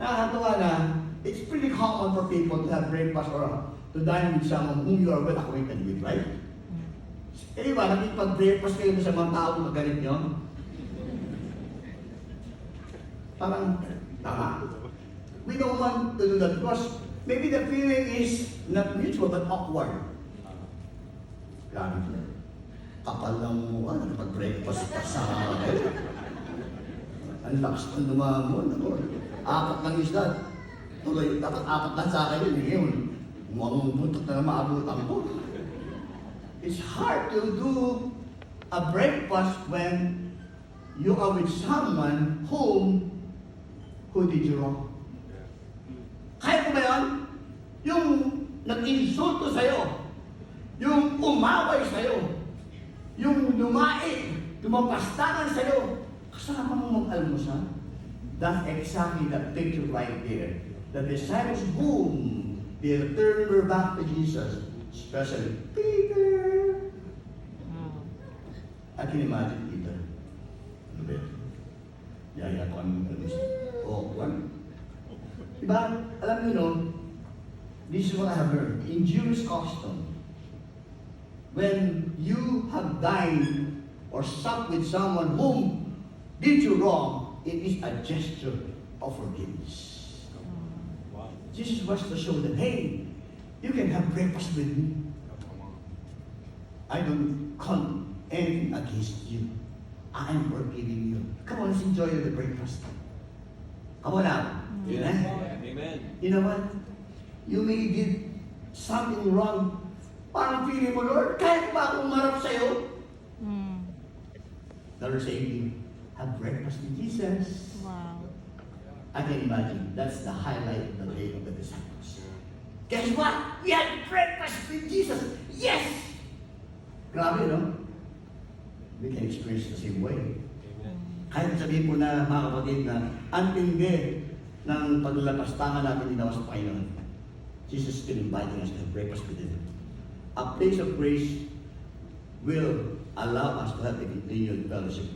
Nakakatawa na, it's pretty common for people to have breakfast or to dine with someone whom you are well acquainted with, right? Eh, ba, nakipag-breakfast kayo sa mga tao na galit nyo? Parang, tama. We don't want to do that because maybe the feeling is not mutual but awkward. Grabe. Kapal lang mo, nakipag-breakfast ka sa akin. Ang lakas ng lumamon. Apat ng isda. Tuloy, dapat apat na sa akin yun. Ngayon, buntot na maabutan ko. It's hard to do a breakfast when you are with someone who did you wrong. Kaya ko ba yun? Yung nag-insulto sa'yo, yung umaway sa'yo, yung lumaig, lumapastangan sa'yo, kasama mong mag-almusal. That's exactly the picture right there. The disciples, boom, they turned their back to Jesus, especially Peter. I can imagine Peter. Ano ba? Yaya ko ang almusal. Oh, what? Diba? Alam niyo, no? This is what I have learned. In Jewish custom, when you have dined or supped with someone whom did you wrong, it is a gesture of forgiveness. Jesus wants to show them, hey, you can have breakfast with me. I don't count anything against you. I am forgiving you. Come on, let's enjoy the breakfast. Come on now. Yes. Amen? Amen. You know what? You may did something wrong. Parang feeling mo, Lord, kaya ko ba akong marap sa'yo? The Lord saying to you, have breakfast with Jesus. Wow. I can imagine that's the highlight of the day of the disciples. Guess what? We had breakfast with Jesus. Yes! Grabe, no? We can experience the same way. Amen. Kahit sabihin po na, mga kapatid, na ang tindi ng paglapastangan natin ginawa sa Panginoon. Jesus is still inviting us to have breakfast with Him. A place of grace will allow us to have a continued fellowship